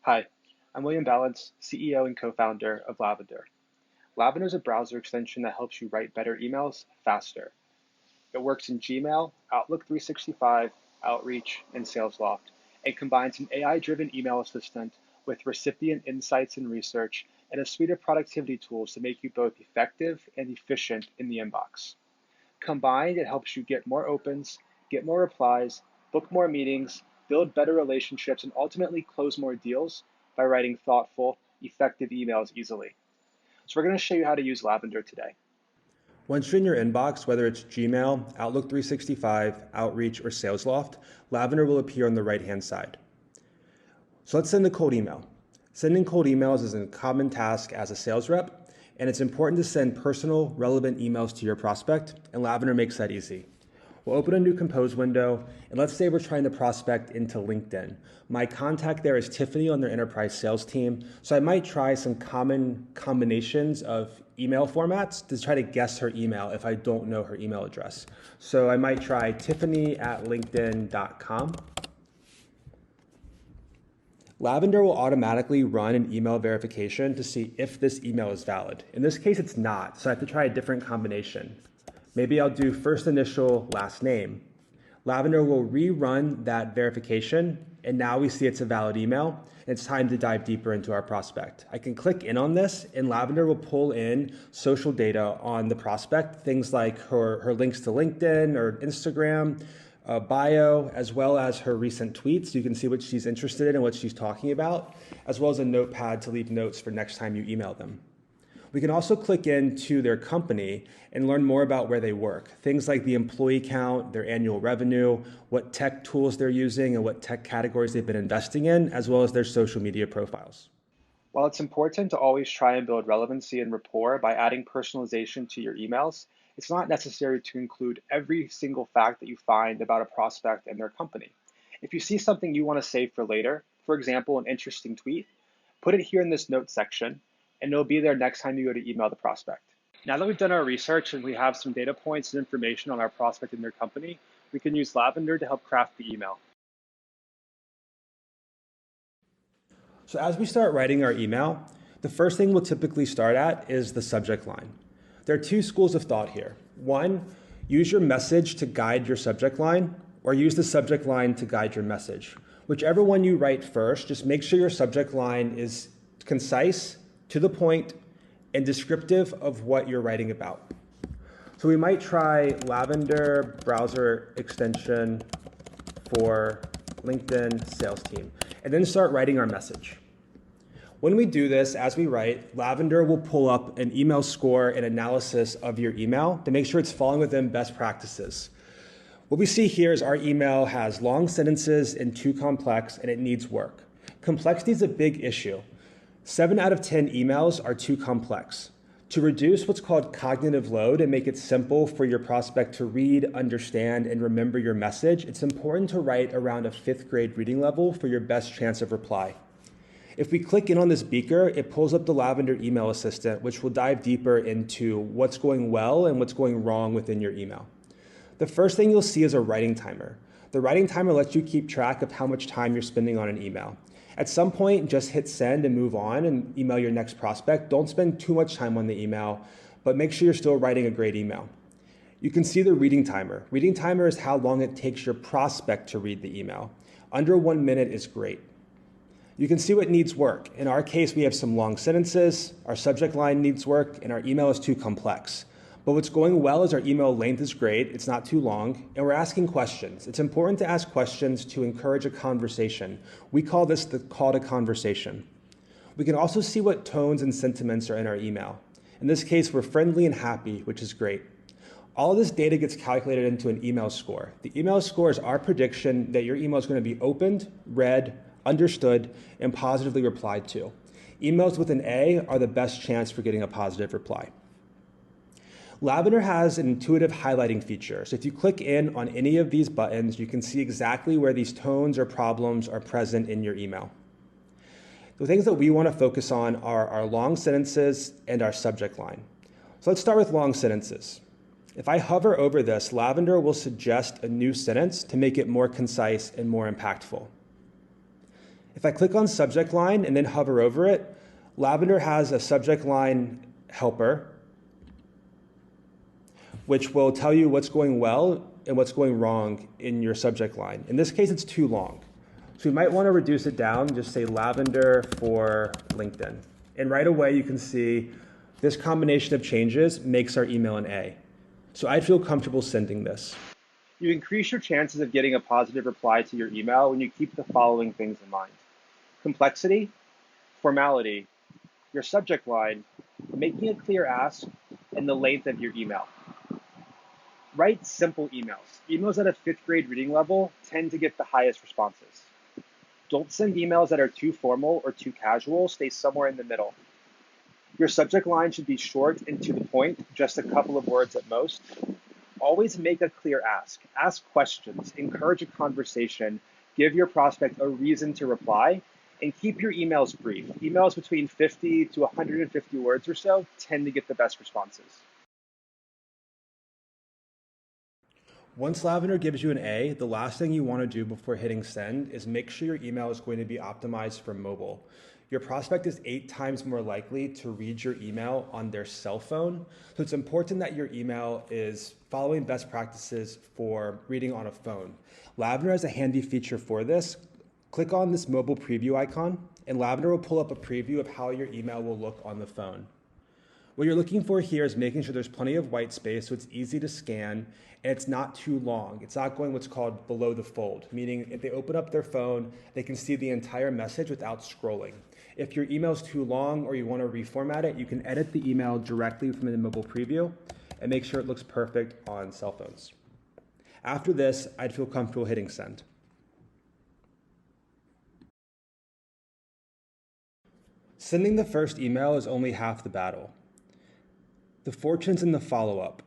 Hi, I'm William Balance, CEO and co-founder of Lavender. Lavender is a browser extension that helps you write better emails faster. It works in Gmail, Outlook 365, Outreach, and SalesLoft, and combines an AI-driven email assistant with recipient insights and research and a suite of productivity tools to make you both effective and efficient in the inbox. Combined, it helps you get more opens, get more replies, book more meetings, build better relationships, and ultimately close more deals by writing thoughtful, effective emails easily. So we're going to show you how to use Lavender today. Once you're in your inbox, whether it's Gmail, Outlook 365, Outreach, or SalesLoft, Lavender will appear on the right-hand side. So let's send a cold email. Sending cold emails is a common task as a sales rep, and it's important to send personal, relevant emails to your prospect, and Lavender makes that easy. We'll open a new Compose window, and let's say we're trying to prospect into LinkedIn. My contact there is Tiffany on their enterprise sales team, so I might try some common combinations of email formats to try to guess her email if I don't know her email address. So I might try tiffany@linkedin.com. Lavender will automatically run an email verification to see if this email is valid. In this case, it's not, so I have to try a different combination. Maybe I'll do first initial, last name. Lavender will rerun that verification, and now we see it's a valid email. It's time to dive deeper into our prospect. I can click in on this, and Lavender will pull in social data on the prospect, things like her links to LinkedIn or Instagram, bio, as well as her recent tweets. So you can see what she's interested in and what she's talking about, as well as a notepad to leave notes for next time you email them. We can also click into their company and learn more about where they work. Things like the employee count, their annual revenue, what tech tools they're using, and what tech categories they've been investing in, as well as their social media profiles. While it's important to always try and build relevancy and rapport by adding personalization to your emails, it's not necessary to include every single fact that you find about a prospect and their company. If you see something you want to save for later, for example, an interesting tweet, put it here in this notes section, and it'll be there next time you go to email the prospect. Now that we've done our research and we have some data points and information on our prospect and their company, we can use Lavender to help craft the email. So as we start writing our email, the first thing we'll typically start at is the subject line. There are two schools of thought here. One, use your message to guide your subject line, or use the subject line to guide your message. Whichever one you write first, just make sure your subject line is concise, to the point, and descriptive of what you're writing about. So we might try Lavender browser extension for LinkedIn sales team, and then start writing our message. When we do this, as we write, Lavender will pull up an email score and analysis of your email to make sure it's falling within best practices. What we see here is our email has long sentences and too complex, and it needs work. Complexity is a big issue. 7 out of 10 emails are too complex. To reduce what's called cognitive load and make it simple for your prospect to read, understand, and remember your message, it's important to write around a 5th grade reading level for your best chance of reply. If we click in on this beaker, it pulls up the Lavender email assistant, which will dive deeper into what's going well and what's going wrong within your email. The first thing you'll see is a writing timer. The writing timer lets you keep track of how much time you're spending on an email. At some point, just hit send and move on and email your next prospect. Don't spend too much time on the email, but make sure you're still writing a great email. You can see the reading timer. Reading timer is how long it takes your prospect to read the email. Under 1 minute is great. You can see what needs work. In our case, we have some long sentences, our subject line needs work, and our email is too complex. But what's going well is our email length is great, it's not too long, and we're asking questions. It's important to ask questions to encourage a conversation. We call this the call to conversation. We can also see what tones and sentiments are in our email. In this case, we're friendly and happy, which is great. All of this data gets calculated into an email score. The email score is our prediction that your email is going to be opened, read, understood, and positively replied to. Emails with an A are the best chance for getting a positive reply. Lavender has an intuitive highlighting feature. So if you click in on any of these buttons, you can see exactly where these tones or problems are present in your email. The things that we want to focus on are our long sentences and our subject line. So let's start with long sentences. If I hover over this, Lavender will suggest a new sentence to make it more concise and more impactful. If I click on subject line and then hover over it, Lavender has a subject line helper, which will tell you what's going well and what's going wrong in your subject line. In this case, it's too long. So we might want to reduce it down, just say Lavender for LinkedIn. And right away, you can see this combination of changes makes our email an A. So I feel comfortable sending this. You increase your chances of getting a positive reply to your email when you keep the following things in mind: complexity, formality, your subject line, making a clear ask, and the length of your email. Write simple emails. Emails at a fifth grade reading level tend to get the highest responses. Don't send emails that are too formal or too casual. Stay somewhere in the middle. Your subject line should be short and to the point, just a couple of words at most. Always make a clear ask. Ask questions, encourage a conversation, give your prospect a reason to reply, and keep your emails brief. Emails between 50 to 150 words or so tend to get the best responses. Once Lavender gives you an A, the last thing you want to do before hitting send is make sure your email is going to be optimized for mobile. Your prospect is 8 times more likely to read your email on their cell phone. So it's important that your email is following best practices for reading on a phone. Lavender has a handy feature for this. Click on this mobile preview icon, and Lavender will pull up a preview of how your email will look on the phone. What you're looking for here is making sure there's plenty of white space so it's easy to scan and it's not too long. It's not going what's called below the fold, meaning if they open up their phone, they can see the entire message without scrolling. If your email is too long or you want to reformat it, you can edit the email directly from the mobile preview and make sure it looks perfect on cell phones. After this, I'd feel comfortable hitting send. Sending the first email is only half the battle. The fortune's in the follow-up.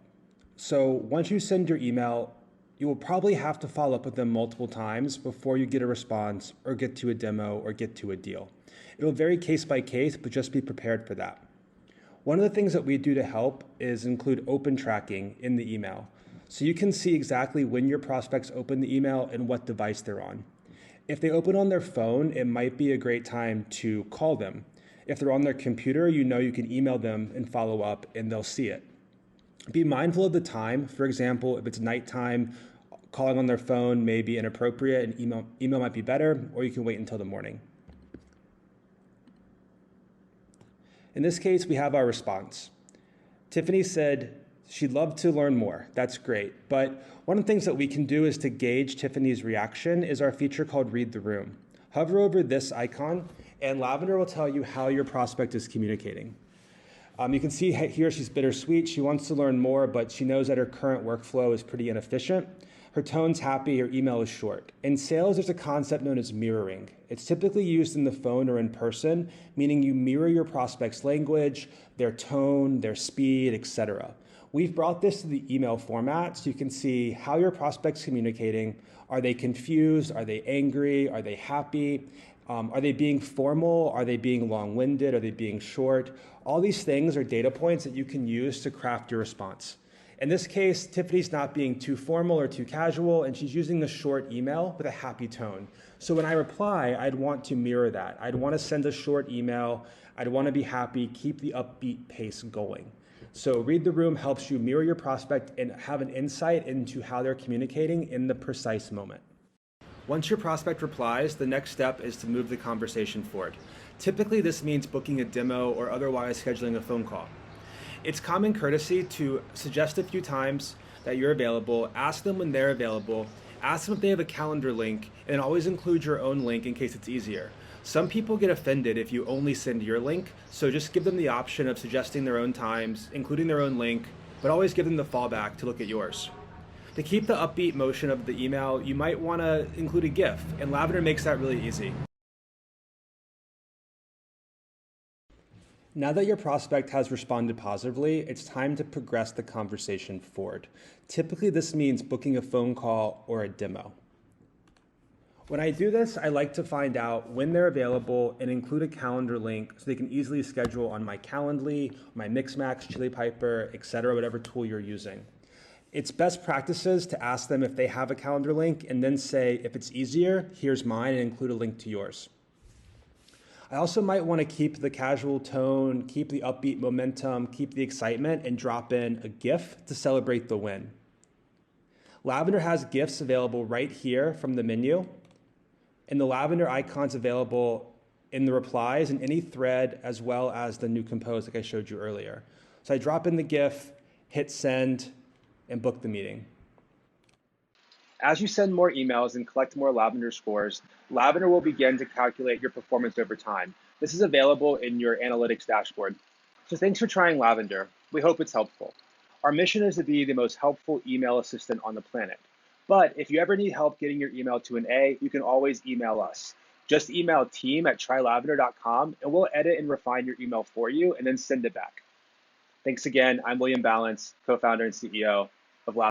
So once you send your email, you will probably have to follow up with them multiple times before you get a response or get to a demo or get to a deal. It'll vary case by case, but just be prepared for that. One of the things that we do to help is include open tracking in the email. So you can see exactly when your prospects open the email and what device they're on. If they open on their phone, it might be a great time to call them. If they're on their computer, you know you can email them and follow up and they'll see it. Be mindful of the time. For example, if it's nighttime, calling on their phone may be inappropriate and email might be better, or you can wait until the morning. In this case, we have our response. Tiffany said she'd love to learn more. That's great. But one of the things that we can do is to gauge Tiffany's reaction is our feature called Read the Room. Hover over this icon and Lavender will tell you how your prospect is communicating. You can see here she's bittersweet. She wants to learn more, but she knows that her current workflow is pretty inefficient. Her tone's happy, her email is short. In sales, there's a concept known as mirroring. It's typically used in the phone or in person, meaning you mirror your prospect's language, their tone, their speed, etc. We've brought this to the email format so you can see how your prospect's communicating. Are they confused? Are they angry? Are they happy? Are they being formal? Are they being long-winded? Are they being short? All these things are data points that you can use to craft your response. In this case, Tiffany's not being too formal or too casual, and she's using a short email with a happy tone. So when I reply, I'd want to mirror that. I'd want to send a short email. I'd want to be happy, keep the upbeat pace going. So Read the Room helps you mirror your prospect and have an insight into how they're communicating in the precise moment. Once your prospect replies, the next step is to move the conversation forward. Typically, this means booking a demo or otherwise scheduling a phone call. It's common courtesy to suggest a few times that you're available, ask them when they're available, ask them if they have a calendar link, and always include your own link in case it's easier. Some people get offended if you only send your link, so just give them the option of suggesting their own times, including their own link, but always give them the fallback to look at yours. To keep the upbeat motion of the email, you might want to include a GIF, and Lavender makes that really easy. Now that your prospect has responded positively, it's time to progress the conversation forward. Typically, this means booking a phone call or a demo. When I do this, I like to find out when they're available and include a calendar link so they can easily schedule on my Calendly, my Mixmax, Chili Piper, etc., whatever tool you're using. It's best practices to ask them if they have a calendar link and then say, if it's easier, here's mine, and include a link to yours. I also might want to keep the casual tone, keep the upbeat momentum, keep the excitement, and drop in a GIF to celebrate the win. Lavender has GIFs available right here from the menu, and the Lavender icon's available in the replies in any thread as well as the new compose like I showed you earlier. So I drop in the GIF, hit send, and book the meeting. As you send more emails and collect more Lavender scores, Lavender will begin to calculate your performance over time. This is available in your analytics dashboard. So thanks for trying Lavender. We hope it's helpful. Our mission is to be the most helpful email assistant on the planet. But if you ever need help getting your email to an A, you can always email us. Just email team@trylavender.com and we'll edit and refine your email for you and then send it back. Thanks again. I'm William Balance, co-founder and CEO.